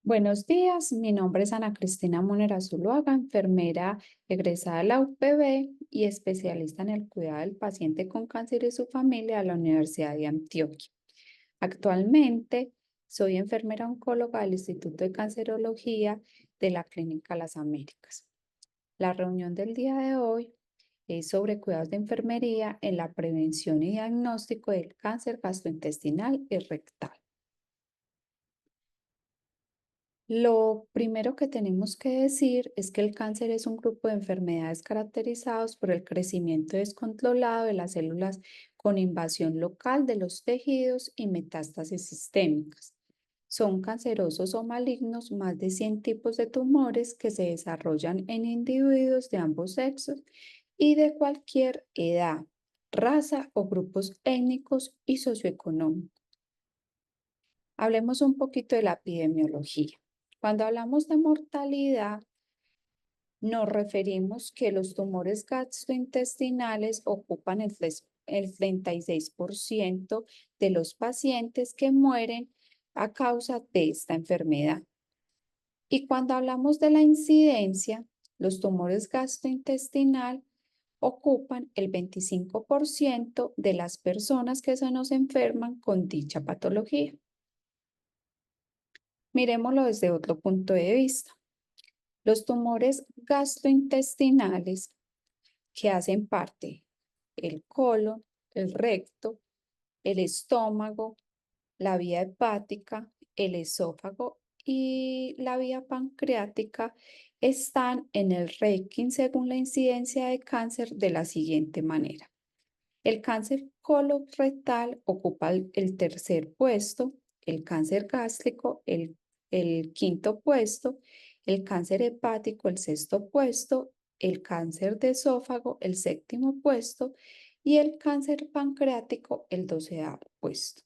Buenos días, mi nombre es Ana Cristina Monera Zuluaga, enfermera egresada de la UPB y especialista en el cuidado del paciente con cáncer y su familia de la Universidad de Antioquia. Actualmente soy enfermera oncóloga del Instituto de Cancerología de la Clínica Las Américas. La reunión del día de hoy es sobre cuidados de enfermería en la prevención y diagnóstico del cáncer gastrointestinal y rectal. Lo primero que tenemos que decir es que el cáncer es un grupo de enfermedades caracterizados por el crecimiento descontrolado de las células con invasión local de los tejidos y metástasis sistémicas. Son cancerosos o malignos más de 100 tipos de tumores que se desarrollan en individuos de ambos sexos y de cualquier edad, raza o grupos étnicos y socioeconómicos. Hablemos un poquito de la epidemiología. Cuando hablamos de mortalidad, nos referimos que los tumores gastrointestinales ocupan el 36% de los pacientes que mueren a causa de esta enfermedad. Y cuando hablamos de la incidencia, los tumores gastrointestinal ocupan el 25% de las personas que se nos enferman con dicha patología. Miremoslo desde otro punto de vista. Los tumores gastrointestinales que hacen parte el colon, el recto, el estómago, la vía hepática, el esófago y la vía pancreática están en el ranking según la incidencia de cáncer de la siguiente manera. El cáncer colorectal ocupa el tercer puesto, el cáncer gástrico el quinto puesto, el cáncer hepático el sexto puesto, el cáncer de esófago el séptimo puesto y el cáncer pancreático el 12º puesto.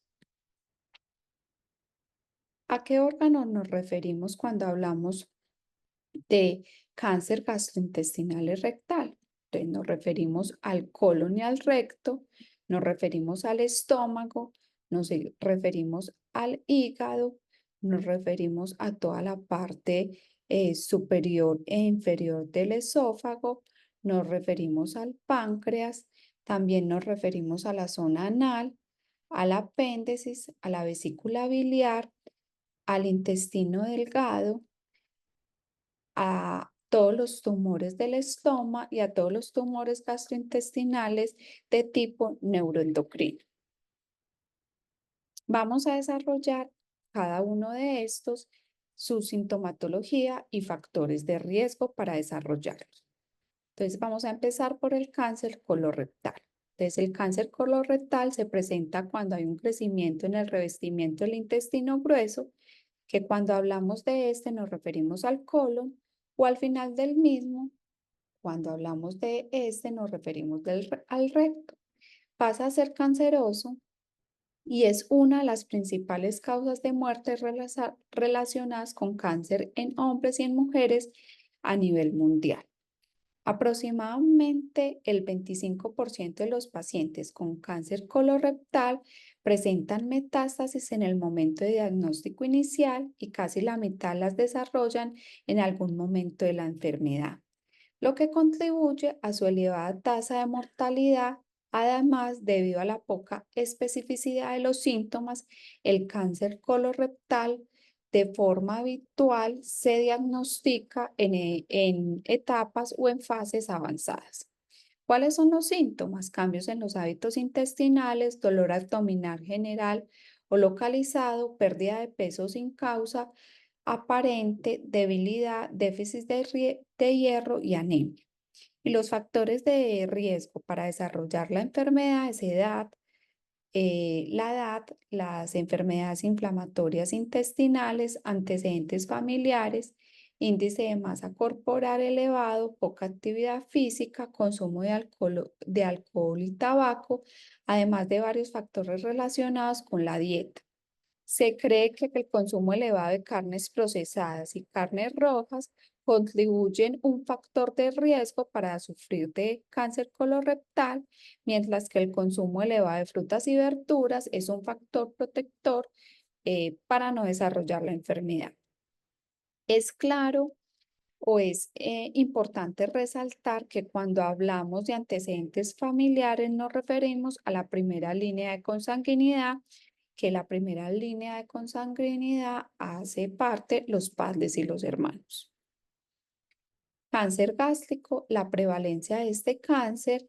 ¿A qué órgano nos referimos cuando hablamos de cáncer gastrointestinal y rectal? Entonces nos referimos al colon y al recto, nos referimos al estómago, referimos al hígado, nos referimos a toda la parte superior e inferior del esófago, nos referimos al páncreas, también nos referimos a la zona anal, al apéndice, a la vesícula biliar, al intestino delgado, a todos los tumores del estómago y a todos los tumores gastrointestinales de tipo neuroendocrino. Vamos a desarrollar cada uno de estos, su sintomatología y factores de riesgo para desarrollarlos. Entonces vamos a empezar por el cáncer colorectal. Entonces el cáncer colorectal se presenta cuando hay un crecimiento en el revestimiento del intestino grueso, que cuando hablamos de este nos referimos al colon, o al final del mismo, cuando hablamos de este nos referimos al recto. Pasa a ser canceroso y es una de las principales causas de muerte relacionadas con cáncer en hombres y en mujeres a nivel mundial. Aproximadamente el 25% de los pacientes con cáncer colorectal presentan metástasis en el momento de diagnóstico inicial y casi la mitad las desarrollan en algún momento de la enfermedad, lo que contribuye a su elevada tasa de mortalidad. Además, debido a la poca especificidad de los síntomas, el cáncer colorectal de forma habitual se diagnostica en etapas o en fases avanzadas. ¿Cuáles son los síntomas? Cambios en los hábitos intestinales, dolor abdominal general o localizado, pérdida de peso sin causa aparente, debilidad, déficit de hierro y anemia. Y los factores de riesgo para desarrollar la enfermedad es la edad, las enfermedades inflamatorias intestinales, antecedentes familiares, índice de masa corporal elevado, poca actividad física, consumo de alcohol y tabaco, además de varios factores relacionados con la dieta. Se cree que el consumo elevado de carnes procesadas y carnes rojas contribuyen un factor de riesgo para sufrir de cáncer colorectal, mientras que el consumo elevado de frutas y verduras es un factor protector para no desarrollar la enfermedad. Es claro o es importante resaltar que cuando hablamos de antecedentes familiares nos referimos a la primera línea de consanguinidad, que la primera línea de consanguinidad hace parte los padres y los hermanos. Cáncer gástrico, la prevalencia de este cáncer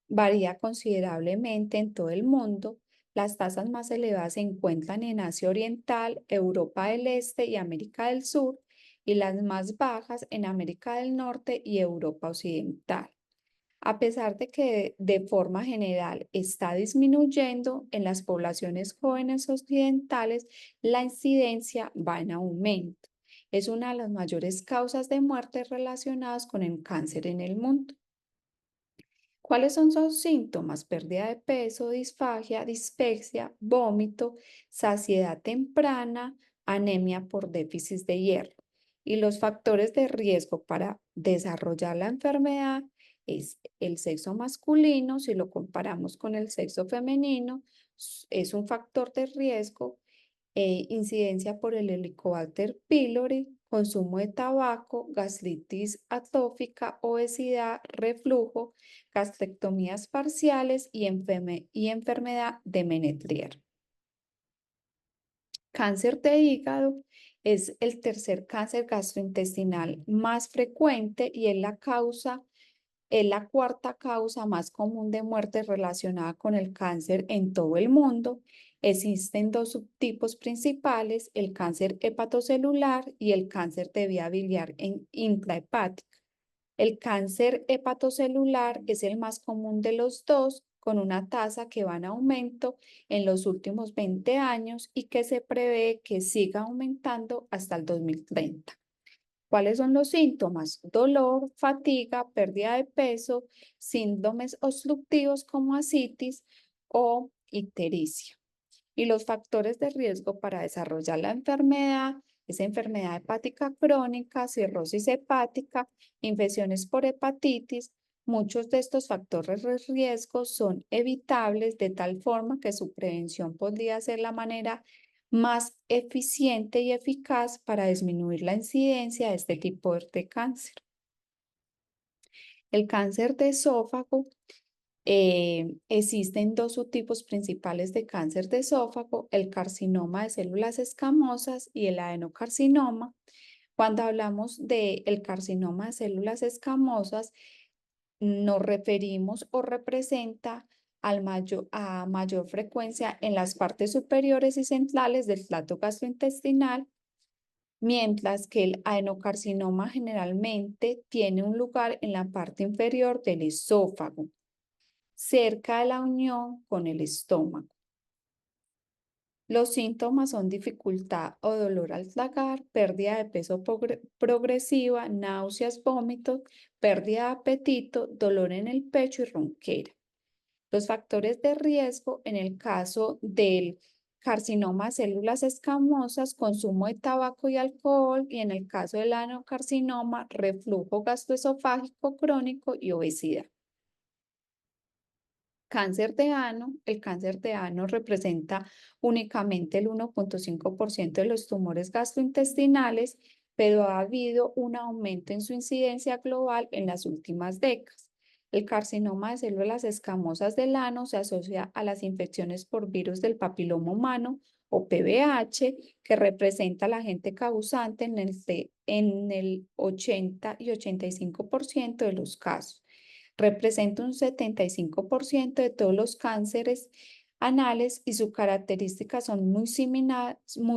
varía considerablemente en todo el mundo. Las tasas más elevadas se encuentran en Asia Oriental, Europa del Este y América del Sur, y las más bajas en América del Norte y Europa Occidental. A pesar de que de forma general está disminuyendo en las poblaciones jóvenes occidentales, la incidencia va en aumento. Es una de las mayores causas de muerte relacionadas con el cáncer en el mundo. ¿Cuáles son sus síntomas? Pérdida de peso, disfagia, dispepsia, vómito, saciedad temprana, anemia por déficit de hierro. Y los factores de riesgo para desarrollar la enfermedad es el sexo masculino, si lo comparamos con el sexo femenino, es un factor de riesgo, incidencia por el Helicobacter pylori, consumo de tabaco, gastritis atófica, obesidad, reflujo, gastrectomías parciales y enfermedad de Menetrier. Cáncer de hígado es el tercer cáncer gastrointestinal más frecuente y es la cuarta causa más común de muerte relacionada con el cáncer en todo el mundo. Existen dos subtipos principales, el cáncer hepatocelular y el cáncer de vía biliar intrahepática. El cáncer hepatocelular es el más común de los dos, con una tasa que va en aumento en los últimos 20 años y que se prevé que siga aumentando hasta el 2030. ¿Cuáles son los síntomas? Dolor, fatiga, pérdida de peso, síndromes obstructivos como ascitis o ictericia. Y los factores de riesgo para desarrollar la enfermedad es enfermedad hepática crónica, cirrosis hepática, infecciones por hepatitis. Muchos de estos factores de riesgo son evitables de tal forma que su prevención podría ser la manera más eficiente y eficaz para disminuir la incidencia de este tipo de cáncer. El cáncer de esófago, existen dos subtipos principales de cáncer de esófago, el carcinoma de células escamosas y el adenocarcinoma. Cuando hablamos del carcinoma de células escamosas, nos referimos o representa a mayor frecuencia en las partes superiores y centrales del trato gastrointestinal, mientras que el adenocarcinoma generalmente tiene un lugar en la parte inferior del esófago, cerca de la unión con el estómago. Los síntomas son dificultad o dolor al tragar, pérdida de peso progresiva, náuseas, vómitos, pérdida de apetito, dolor en el pecho y ronquera. Los factores de riesgo en el caso del carcinoma de células escamosas, consumo de tabaco y alcohol, y en el caso del adenocarcinoma, reflujo gastroesofágico crónico y obesidad. Cáncer de ano, el cáncer de ano representa únicamente el 1,5% de los tumores gastrointestinales, pero ha habido un aumento en su incidencia global en las últimas décadas. El carcinoma de células escamosas del ano se asocia a las infecciones por virus del papiloma humano o PBH, que representa el agente causante en el 80 y 85% de los casos. Representa un 75% de todos los cánceres anales y sus características son muy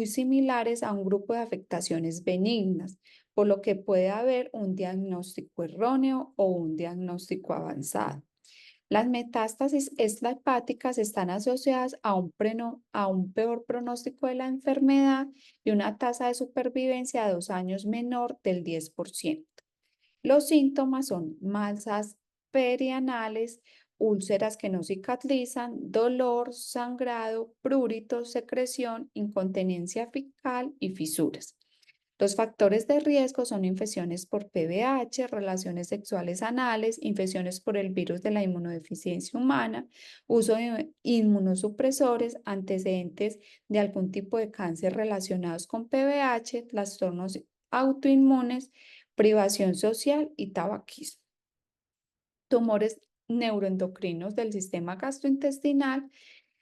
similares a un grupo de afectaciones benignas, por lo que puede haber un diagnóstico erróneo o un diagnóstico avanzado. Las metástasis extrahepáticas están asociadas a un peor pronóstico de la enfermedad y una tasa de supervivencia de 2 años menor del 10%. Los síntomas son masas perianales, úlceras que no cicatrizan, dolor, sangrado, prurito, secreción, incontinencia fecal y fisuras. Los factores de riesgo son infecciones por PVH, relaciones sexuales anales, infecciones por el virus de la inmunodeficiencia humana, uso de inmunosupresores, antecedentes de algún tipo de cáncer relacionados con PVH, trastornos autoinmunes, privación social y tabaquismo. Tumores neuroendocrinos del sistema gastrointestinal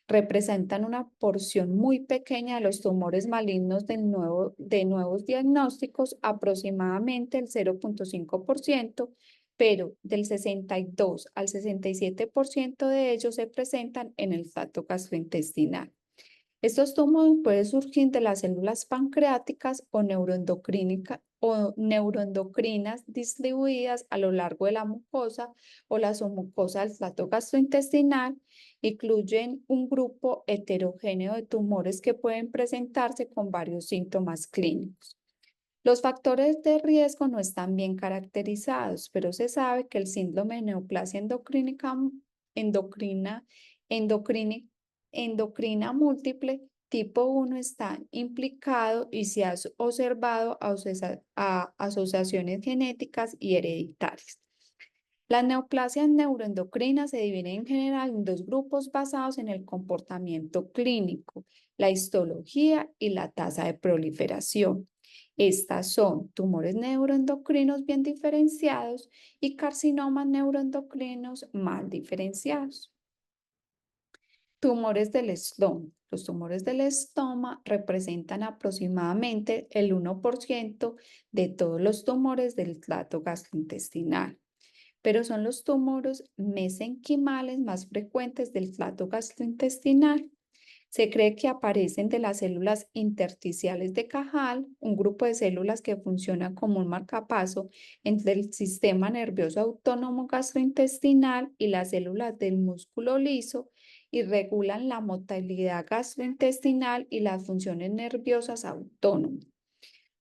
representan una porción muy pequeña de los tumores malignos de nuevos diagnósticos, aproximadamente el 0,5%, pero del 62 al 67% de ellos se presentan en el tracto gastrointestinal. Estos tumores pueden surgir de las células pancreáticas o neuroendocrinas distribuidas a lo largo de la mucosa o la submucosa del tracto gastrointestinal. Incluyen un grupo heterogéneo de tumores que pueden presentarse con varios síntomas clínicos. Los factores de riesgo no están bien caracterizados, pero se sabe que el síndrome de neoplasia endocrina, endocrini- endocrina múltiple tipo 1 está implicado y se ha observado asociaciones genéticas y hereditarias. Las neoplasias neuroendocrinas se dividen en general en dos grupos basados en el comportamiento clínico, la histología y la tasa de proliferación. Estas son tumores neuroendocrinos bien diferenciados y carcinomas neuroendocrinos mal diferenciados. Tumores del estómago. Los tumores del estómago representan aproximadamente el 1% de todos los tumores del tracto gastrointestinal, pero son los tumores mesenquimales más frecuentes del tracto gastrointestinal. Se cree que aparecen de las células intersticiales de Cajal, un grupo de células que funciona como un marcapaso entre el sistema nervioso autónomo gastrointestinal y las células del músculo liso y regulan la motilidad gastrointestinal y las funciones nerviosas autónomas.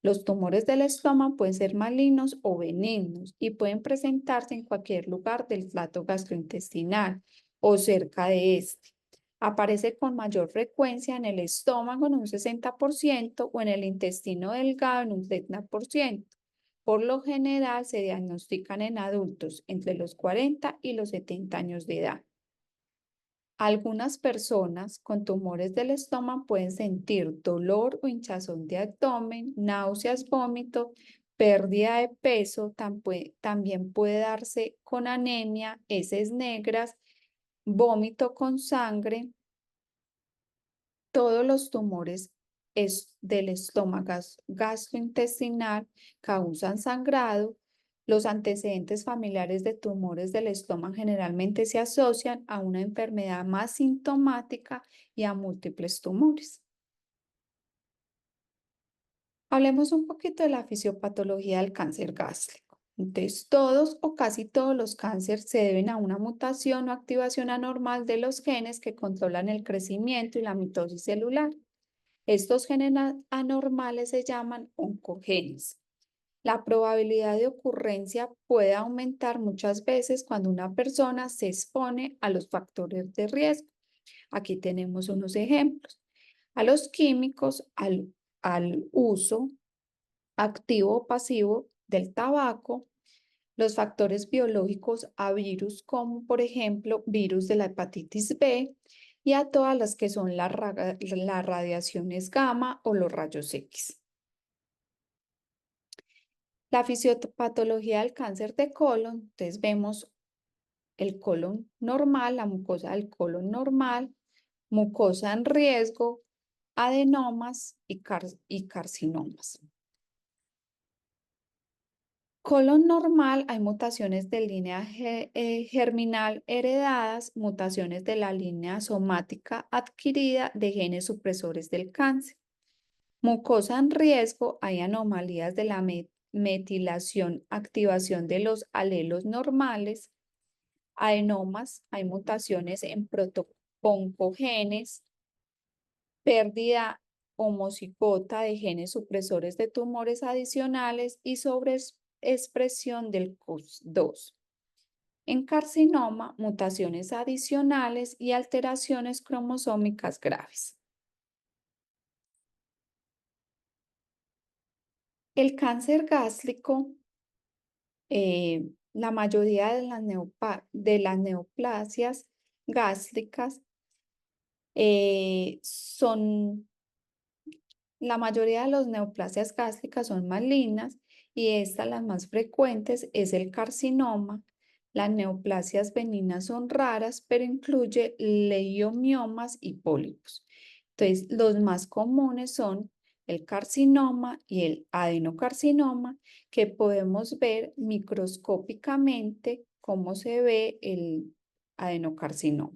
Los tumores del estómago pueden ser malignos o benignos y pueden presentarse en cualquier lugar del tracto gastrointestinal o cerca de este. Aparece con mayor frecuencia en el estómago en un 60% o en el intestino delgado en un 30%. Por lo general se diagnostican en adultos entre los 40 y los 70 años de edad. Algunas personas con tumores del estómago pueden sentir dolor o hinchazón de abdomen, náuseas, vómito, pérdida de peso, también puede darse con anemia, heces negras, vómito con sangre. Todos los tumores del estómago gastrointestinal causan sangrado. Los antecedentes familiares de tumores del estómago generalmente se asocian a una enfermedad más sintomática y a múltiples tumores. Hablemos un poquito de la fisiopatología del cáncer gástrico. Entonces, todos o casi todos los cánceres se deben a una mutación o activación anormal de los genes que controlan el crecimiento y la mitosis celular. Estos genes anormales se llaman oncogenes. La probabilidad de ocurrencia puede aumentar muchas veces cuando una persona se expone a los factores de riesgo. Aquí tenemos unos ejemplos. A los químicos, al uso activo o pasivo del tabaco, los factores biológicos a virus como por ejemplo virus de la hepatitis B y a todas las que son las radiaciones gamma o los rayos X. La fisiopatología del cáncer de colon, entonces vemos el colon normal, la mucosa del colon normal, mucosa en riesgo, adenomas y carcinomas. Colon normal, hay mutaciones de línea germinal heredadas, mutaciones de la línea somática adquirida de genes supresores del cáncer. Mucosa en riesgo, hay anomalías de la metilación, activación de los alelos normales. Adenomas, hay mutaciones en protooncogenes, pérdida homocigota de genes supresores de tumores adicionales y sobreexpresión del CUS2. En carcinoma, mutaciones adicionales y alteraciones cromosómicas, graves. El cáncer gástrico, la mayoría de las neoplasias gástricas son la mayoría de las neoplasias gástricas son malignas y estas las más frecuentes es el carcinoma. Las neoplasias benignas son raras, pero incluye leiomiomas y pólipos. Entonces, los más comunes son el carcinoma y el adenocarcinoma, que podemos ver microscópicamente cómo se ve el adenocarcinoma.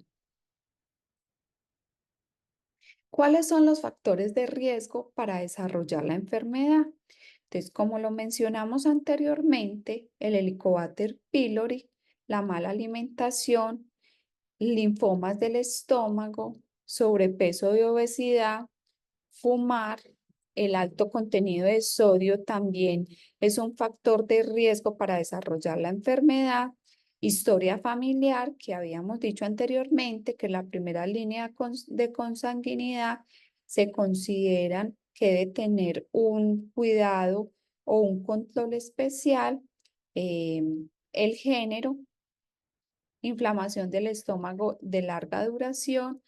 ¿Cuáles son los factores de riesgo para desarrollar la enfermedad? Entonces, como lo mencionamos anteriormente, el Helicobacter pylori, la mala alimentación, linfomas del estómago, sobrepeso y obesidad, fumar, el alto contenido de sodio también es un factor de riesgo para desarrollar la enfermedad. Historia familiar, que habíamos dicho anteriormente, que la primera línea de consanguinidad se consideran que debe tener un cuidado o un control especial. El género, inflamación del estómago de larga duración,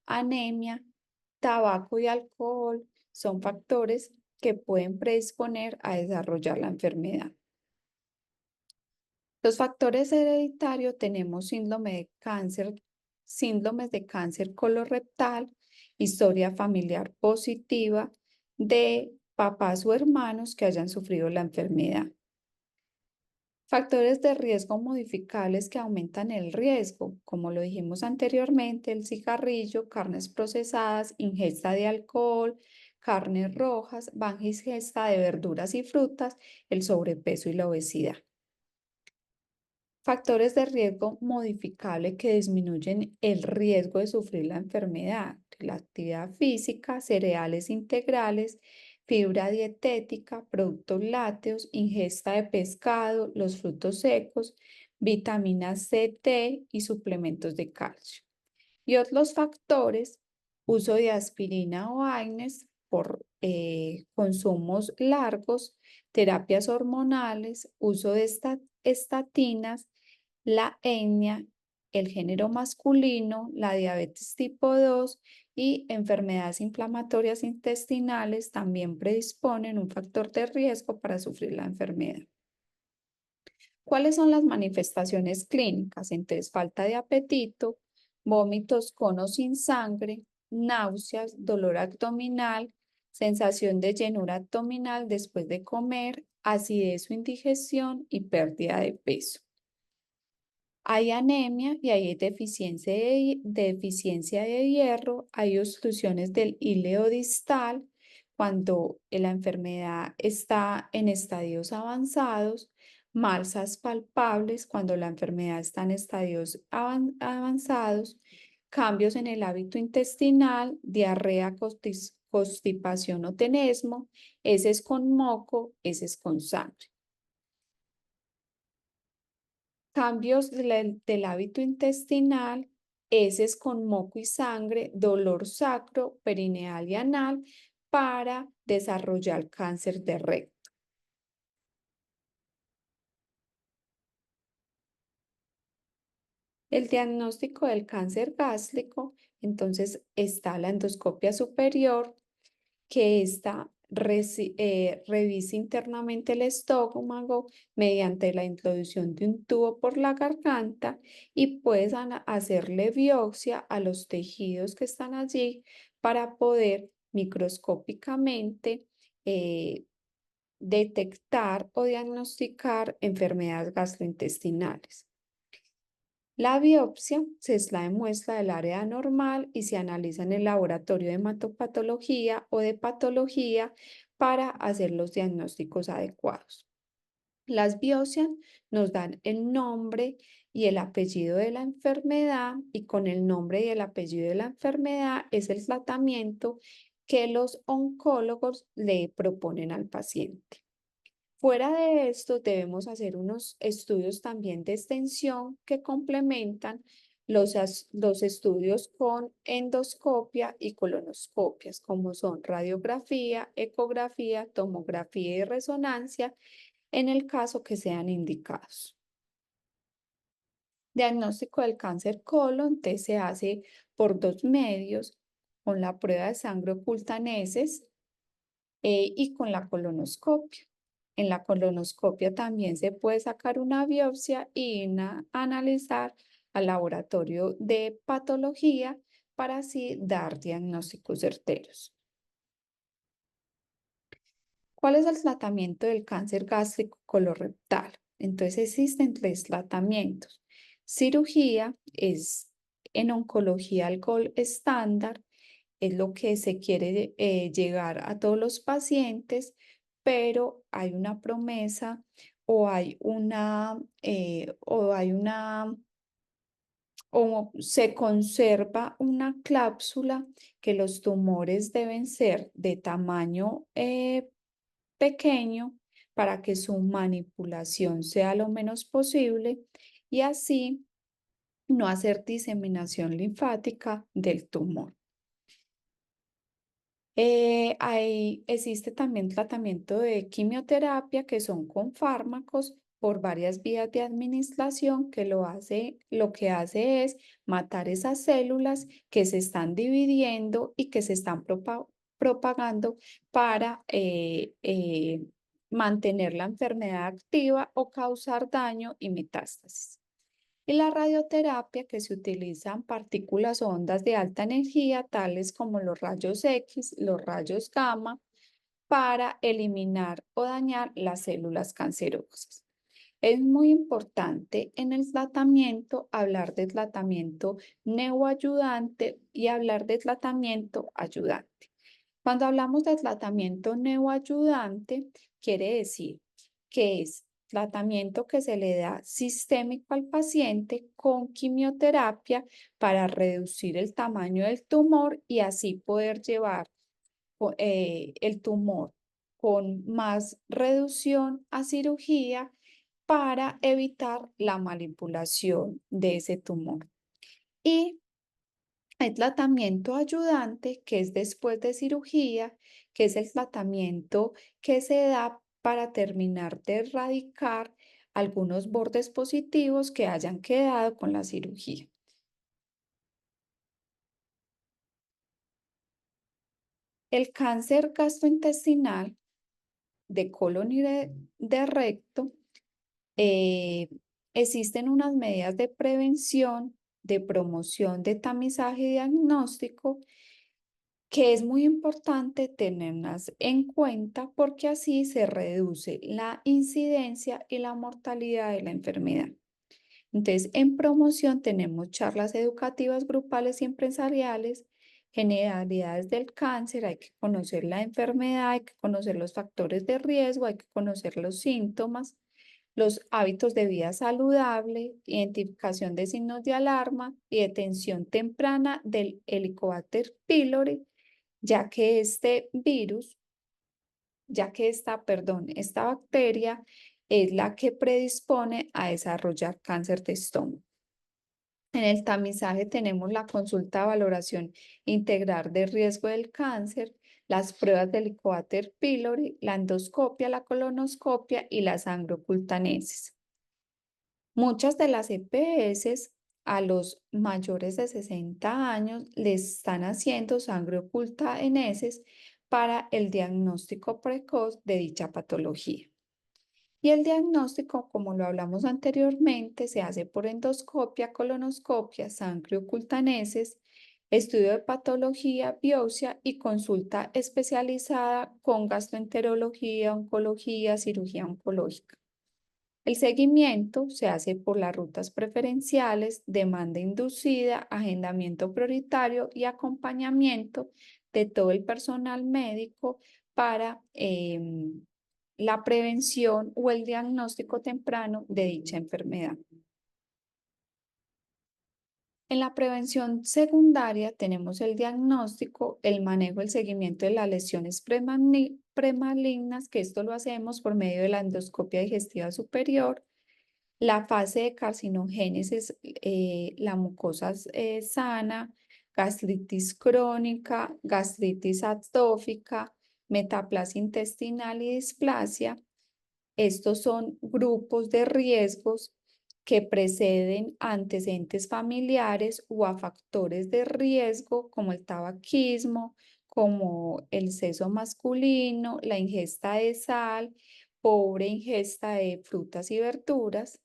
anemia, tabaco y alcohol son factores que pueden predisponer a desarrollar la enfermedad. Los factores hereditarios tenemos síndromes de cáncer colorectal, historia familiar positiva de papás o hermanos que hayan sufrido la enfermedad. Factores de riesgo modificables que aumentan el riesgo, como lo dijimos anteriormente, el cigarrillo, carnes procesadas, ingesta de alcohol, carnes rojas, baja ingesta de verduras y frutas, el sobrepeso y la obesidad. Factores de riesgo modificable que disminuyen el riesgo de sufrir la enfermedad, la actividad física, cereales integrales, fibra dietética, productos lácteos, ingesta de pescado, los frutos secos, vitaminas C, T y suplementos de calcio. Y otros factores, uso de aspirina o AINES por consumos largos, terapias hormonales, uso de estatinas, la etnia, el género masculino, la diabetes tipo 2 y enfermedades inflamatorias intestinales también predisponen un factor de riesgo para sufrir la enfermedad. ¿Cuáles son las manifestaciones clínicas? Entonces, falta de apetito, vómitos con o sin sangre, náuseas, dolor abdominal, sensación de llenura abdominal después de comer, acidez o indigestión y pérdida de peso. Hay anemia y hay deficiencia de hierro, hay obstrucciones del híleo distal cuando la enfermedad está en estadios avanzados, masas palpables cuando la enfermedad está en estadios avanzados, cambios en el hábito intestinal, diarrea, constipación o tenesmo, heces con moco, heces con sangre. Cambios del hábito intestinal, heces con moco y sangre, dolor sacro, perineal y anal para desarrollar cáncer de recto. El diagnóstico del cáncer gástrico, entonces está la endoscopia superior, que esta revisa internamente el estómago mediante la introducción de un tubo por la garganta y puedes hacerle biopsia a los tejidos que están allí para poder microscópicamente detectar o diagnosticar enfermedades gastrointestinales. La biopsia se extrae muestra del área anormal y se analiza en el laboratorio de hematopatología o de patología para hacer los diagnósticos adecuados. Las biopsias nos dan el nombre y el apellido de la enfermedad y con el nombre y el apellido de la enfermedad es el tratamiento que los oncólogos le proponen al paciente. Fuera de esto, debemos hacer unos estudios también de extensión que complementan Los estudios con endoscopia y colonoscopias, como son radiografía, ecografía, tomografía y resonancia, en el caso que sean indicados. Diagnóstico del cáncer colon, entonces se hace por dos medios, con la prueba de sangre oculta en heces y con la colonoscopia. En la colonoscopia también se puede sacar una biopsia y analizar al laboratorio de patología para así dar diagnósticos certeros. ¿Cuál es el tratamiento del cáncer gástrico colorectal? Entonces existen tres tratamientos. Cirugía es en oncología el gold estándar, es lo que se quiere llegar a todos los pacientes, pero hay una promesa o hay o se conserva una cláusula que los tumores deben ser de tamaño pequeño para que su manipulación sea lo menos posible y así no hacer diseminación linfática del tumor. Existe también tratamiento de quimioterapia que son con fármacos por varias vías de administración que lo que hace es matar esas células que se están dividiendo y que se están propagando para mantener la enfermedad activa o causar daño y metástasis. Y la radioterapia, que se utilizan partículas o ondas de alta energía, tales como los rayos X, los rayos gamma, para eliminar o dañar las células cancerosas. Es muy importante en el tratamiento hablar de tratamiento neoayudante y hablar de tratamiento ayudante. Cuando hablamos de tratamiento neoayudante, quiere decir que es tratamiento que se le da sistémico al paciente con quimioterapia para reducir el tamaño del tumor y así poder llevar el tumor con más reducción a cirugía para evitar la manipulación de ese tumor. Y hay tratamiento ayudante, que es después de cirugía, que es el tratamiento que se da para terminar de erradicar algunos bordes positivos que hayan quedado con la cirugía. El cáncer gastrointestinal de colon y de recto, eh, existen unas medidas de prevención, de promoción, de tamizaje y diagnóstico que es muy importante tenerlas en cuenta porque así se reduce la incidencia y la mortalidad de la enfermedad. Entonces, en promoción tenemos charlas educativas grupales y empresariales, generalidades del cáncer, hay que conocer la enfermedad, hay que conocer los factores de riesgo, hay que conocer los síntomas, los hábitos de vida saludable, identificación de signos de alarma y detención temprana del Helicobacter pylori, ya que este virus, esta bacteria es la que predispone a desarrollar cáncer de estómago. En el tamizaje tenemos la consulta de valoración integral de riesgo del cáncer, las pruebas del Helicobacter pylori, la endoscopia, la colonoscopia y la sangre oculta en heces. Muchas de las EPS a los mayores de 60 años les están haciendo sangre oculta en heces para el diagnóstico precoz de dicha patología. Y el diagnóstico, como lo hablamos anteriormente, se hace por endoscopia, colonoscopia, sangre oculta en heces, estudio de patología, biopsia y consulta especializada con gastroenterología, oncología, cirugía oncológica. El seguimiento se hace por las rutas preferenciales, demanda inducida, agendamiento prioritario y acompañamiento de todo el personal médico para la prevención o el diagnóstico temprano de dicha enfermedad. En la prevención secundaria tenemos el diagnóstico, el manejo, el seguimiento de las lesiones premalignas, que esto lo hacemos por medio de la endoscopia digestiva superior, La fase de carcinogénesis, la mucosa sana, gastritis crónica, gastritis atófica, metaplasia intestinal y displasia. Estos son grupos de riesgos que preceden a antecedentes familiares o a factores de riesgo como el tabaquismo, como el sexo masculino, la ingesta de sal, pobre ingesta de frutas y verduras.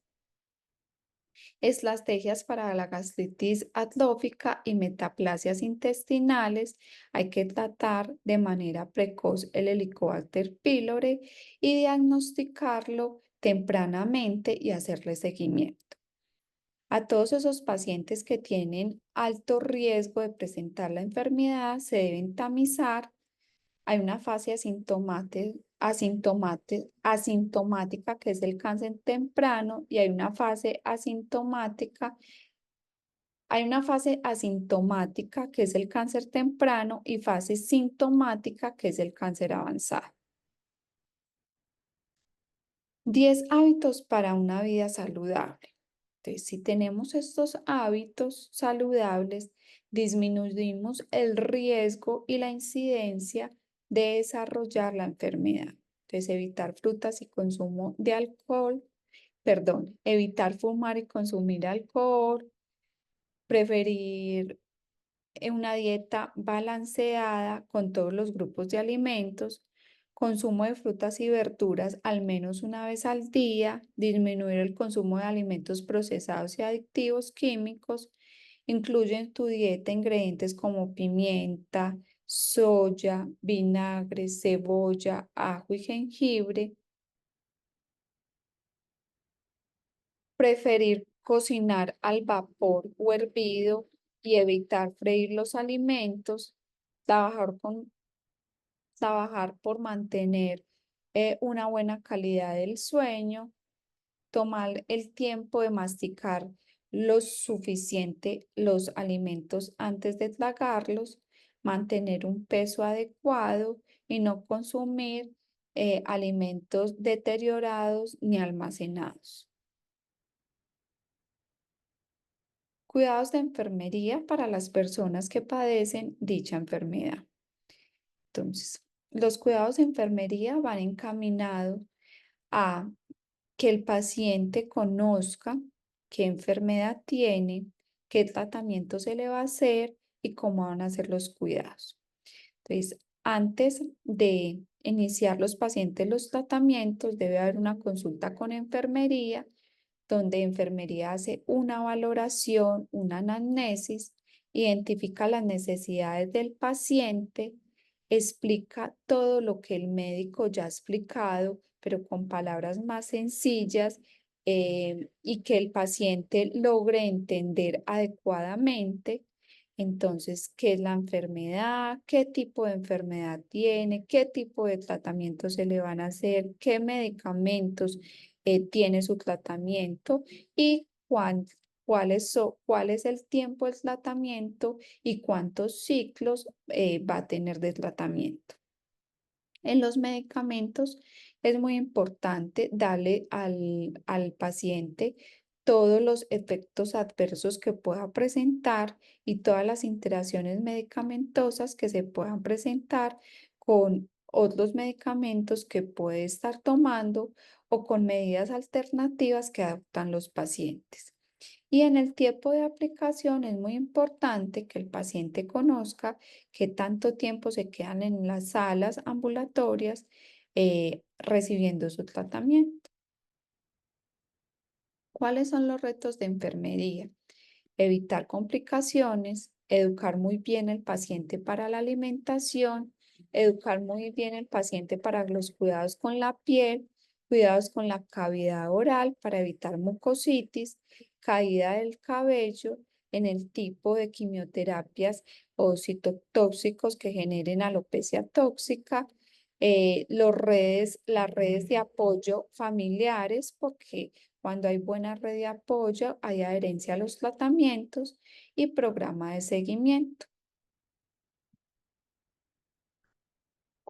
Estrategias para la gastritis atópica y metaplasias intestinales. Hay que tratar de manera precoz el Helicobacter pylori y diagnosticarlo tempranamente y hacerle seguimiento. A todos esos pacientes que tienen alto riesgo de presentar la enfermedad se deben tamizar. Hay una fase asintomática que es el cáncer temprano y hay una fase asintomática que es el cáncer temprano y fase sintomática que es el cáncer avanzado. 10 hábitos para una vida saludable. Entonces, si tenemos estos hábitos saludables, disminuimos el riesgo y la incidencia de desarrollar la enfermedad. Entonces, evitar frutas y consumo de alcohol, perdón, evitar fumar y consumir alcohol, preferir una dieta balanceada con todos los grupos de alimentos, consumo de frutas y verduras al menos una vez al día, disminuir el consumo de alimentos procesados y adictivos químicos, incluye en tu dieta ingredientes como pimienta, soya, vinagre, cebolla, ajo y jengibre. Preferir cocinar al vapor o hervido y evitar freír los alimentos, trabajar con trabajar por mantener una buena calidad del sueño, tomar el tiempo de masticar lo suficiente los alimentos antes de tragarlos, mantener un peso adecuado y no consumir alimentos deteriorados ni almacenados. Cuidados de enfermería para las personas que padecen dicha enfermedad. Entonces, los cuidados de enfermería van encaminados a que el paciente conozca qué enfermedad tiene, qué tratamiento se le va a hacer y cómo van a ser los cuidados. Entonces, antes de iniciar los pacientes los tratamientos, debe haber una consulta con enfermería, donde enfermería hace una valoración, una anamnesis, identifica las necesidades del paciente, explica todo lo que el médico ya ha explicado, pero con palabras más sencillas, y que el paciente logre entender adecuadamente. Entonces, ¿qué es la enfermedad? ¿Qué tipo de enfermedad tiene? ¿Qué tipo de tratamientos se le van a hacer? ¿Qué medicamentos tiene su tratamiento? ¿Y cuál es el tiempo del tratamiento y cuántos ciclos va a tener de tratamiento? En los medicamentos es muy importante darle al paciente todos los efectos adversos que pueda presentar y todas las interacciones medicamentosas que se puedan presentar con otros medicamentos que puede estar tomando o con medidas alternativas que adoptan los pacientes. Y en el tiempo de aplicación es muy importante que el paciente conozca qué tanto tiempo se quedan en las salas ambulatorias recibiendo su tratamiento. ¿Cuáles son los retos de enfermería? Evitar complicaciones, educar muy bien el paciente para la alimentación, educar muy bien el paciente para los cuidados con la piel, cuidados con la cavidad oral para evitar mucositis, caída del cabello en el tipo de quimioterapias o citotóxicos que generen alopecia tóxica, las redes de apoyo familiares, porque cuando hay buena red de apoyo, hay adherencia a los tratamientos y programa de seguimiento.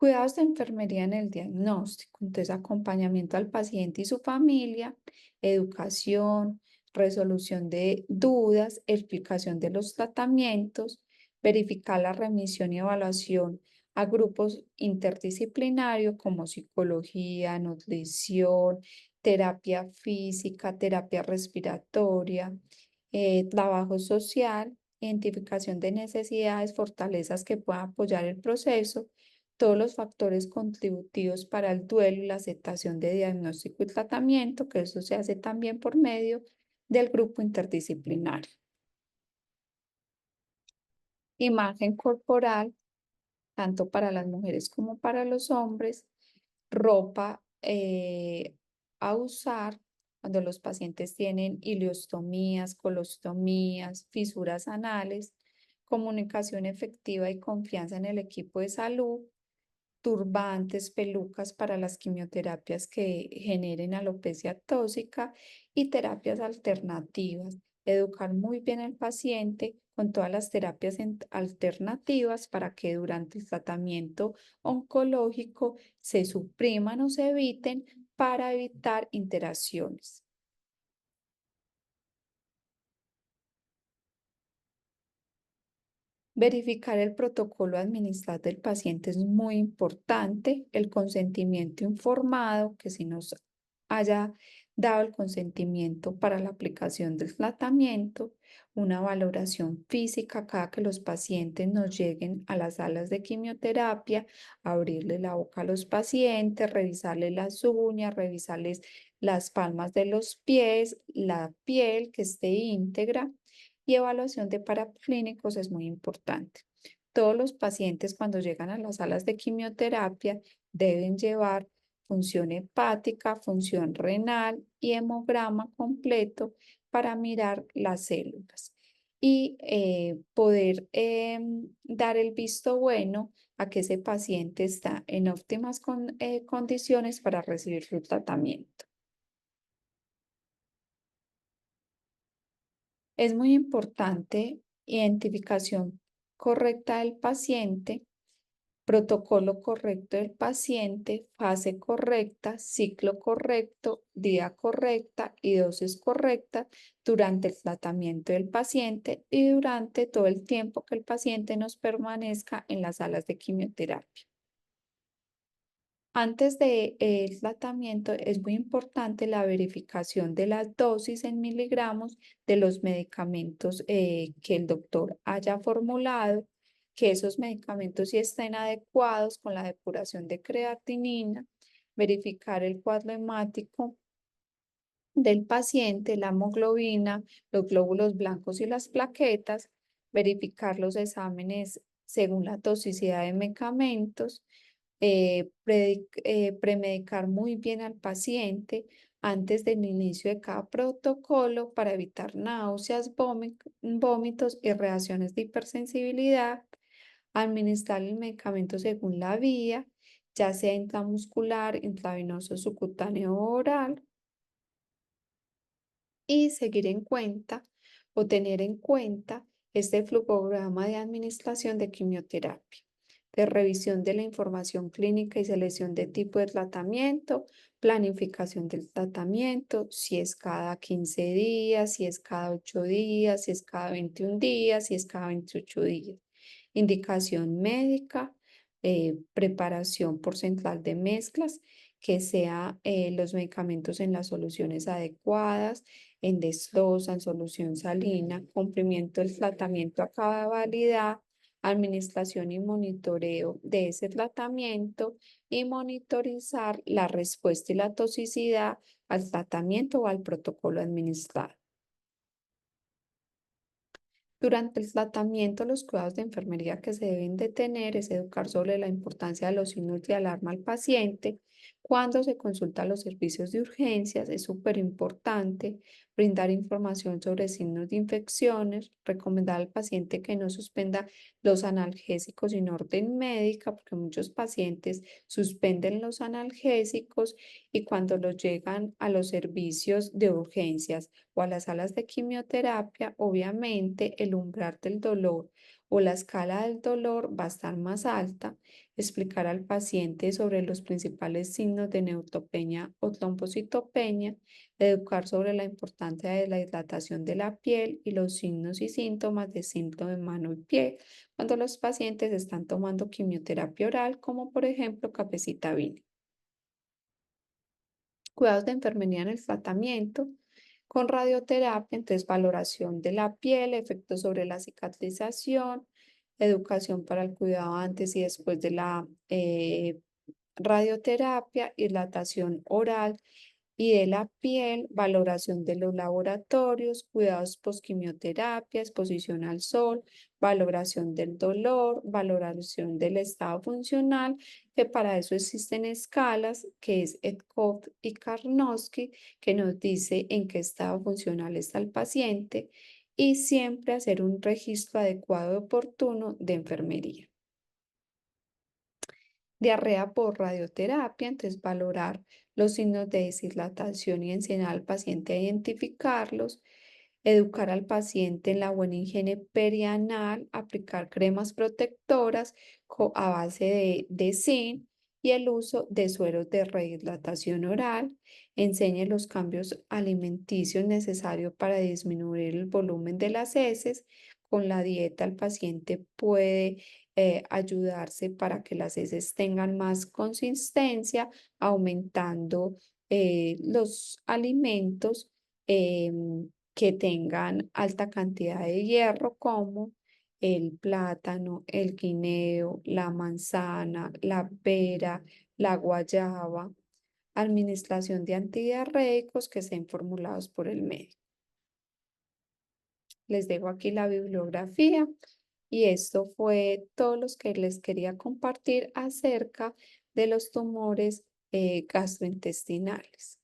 Cuidados de enfermería en el diagnóstico, entonces acompañamiento al paciente y su familia, educación, resolución de dudas, explicación de los tratamientos, verificar la remisión y evaluación a grupos interdisciplinarios como psicología, nutrición, terapia física, terapia respiratoria, trabajo social, identificación de necesidades, fortalezas que puedan apoyar el proceso, todos los factores contributivos para el duelo y la aceptación de diagnóstico y tratamiento, que eso se hace también por medio del grupo interdisciplinario. Imagen corporal, tanto para las mujeres como para los hombres, ropa a usar cuando los pacientes tienen ileostomías, colostomías, fisuras anales, comunicación efectiva y confianza en el equipo de salud, turbantes, pelucas para las quimioterapias que generen alopecia tóxica y terapias alternativas. Educar muy bien al paciente con todas las terapias alternativas para que durante el tratamiento oncológico se supriman o se eviten para evitar interacciones. Verificar el protocolo administrar del paciente es muy importante, el consentimiento informado, que si nos haya dado el consentimiento para la aplicación del tratamiento, una valoración física cada que los pacientes nos lleguen a las salas de quimioterapia, abrirle la boca a los pacientes, revisarles las uñas, revisarles las palmas de los pies, la piel que esté íntegra y evaluación de paraclínicos es muy importante. Todos los pacientes cuando llegan a las salas de quimioterapia deben llevar función hepática, función renal y hemograma completo para mirar las células y poder dar el visto bueno a que ese paciente está en óptimas condiciones para recibir su tratamiento. Es muy importante identificación correcta del paciente, protocolo correcto del paciente, fase correcta, ciclo correcto, día correcta y dosis correcta durante el tratamiento del paciente y durante todo el tiempo que el paciente nos permanezca en las salas de quimioterapia. Antes del tratamiento es muy importante la verificación de las dosis en miligramos de los medicamentos que el doctor haya formulado, que esos medicamentos sí estén adecuados con la depuración de creatinina, verificar el cuadro hemático del paciente, la hemoglobina, los glóbulos blancos y las plaquetas, verificar los exámenes según la toxicidad de medicamentos, premedicar muy bien al paciente antes del inicio de cada protocolo para evitar náuseas, vómitos y reacciones de hipersensibilidad, administrar el medicamento según la vía, ya sea intramuscular, intravenoso, subcutáneo o oral, y seguir en cuenta o tener en cuenta este flujograma de administración de quimioterapia, de revisión de la información clínica y selección de tipo de tratamiento, planificación del tratamiento, si es cada 15 días, si es cada 8 días, si es cada 21 días, si es cada 28 días. Indicación médica, preparación por central de mezclas, que sea los medicamentos en las soluciones adecuadas, en desglosa, en solución salina, cumplimiento del tratamiento a cabalidad, administración y monitoreo de ese tratamiento y monitorizar la respuesta y la toxicidad al tratamiento o al protocolo administrado. Durante el tratamiento, los cuidados de enfermería que se deben de tener es educar sobre la importancia de los signos de alarma al paciente. Cuando se consulta los servicios de urgencias, es súper importante brindar información sobre signos de infecciones, recomendar al paciente que no suspenda los analgésicos sin orden médica, porque muchos pacientes suspenden los analgésicos y cuando los llegan a los servicios de urgencias o a las salas de quimioterapia, obviamente el umbral del dolor o la escala del dolor va a estar más alta. explicar al paciente sobre los principales signos de neutropenia o trombocitopenia, educar sobre la importancia de la hidratación de la piel y los signos y síntomas de síndrome de mano y pie cuando los pacientes están tomando quimioterapia oral, como por ejemplo capecitabina. Cuidados de enfermería en el tratamiento con radioterapia, entonces valoración de la piel, efectos sobre la cicatrización, educación para el cuidado antes y después de la radioterapia, hidratación oral y de la piel, valoración de los laboratorios, cuidados posquimioterapia, exposición al sol, valoración del dolor, valoración del estado funcional, que para eso existen escalas, que es EDCOT y Karnowski, que nos dice en qué estado funcional está el paciente, y siempre hacer un registro adecuado y oportuno de enfermería. Diarrea por radioterapia, entonces valorar los signos de deshidratación y enseñar al paciente a identificarlos, educar al paciente en la buena higiene perianal, aplicar cremas protectoras a base de zinc y el uso de sueros de rehidratación oral. Enseñe los cambios alimenticios necesarios para disminuir el volumen de las heces. Con la dieta el paciente puede ayudarse para que las heces tengan más consistencia, aumentando los alimentos que tengan alta cantidad de hierro, como el plátano, el guineo, la manzana, la pera, la guayaba. Administración de antidiarreicos que sean formulados por el médico. Les dejo aquí la bibliografía y esto fue todo lo que les quería compartir acerca de los tumores gastrointestinales.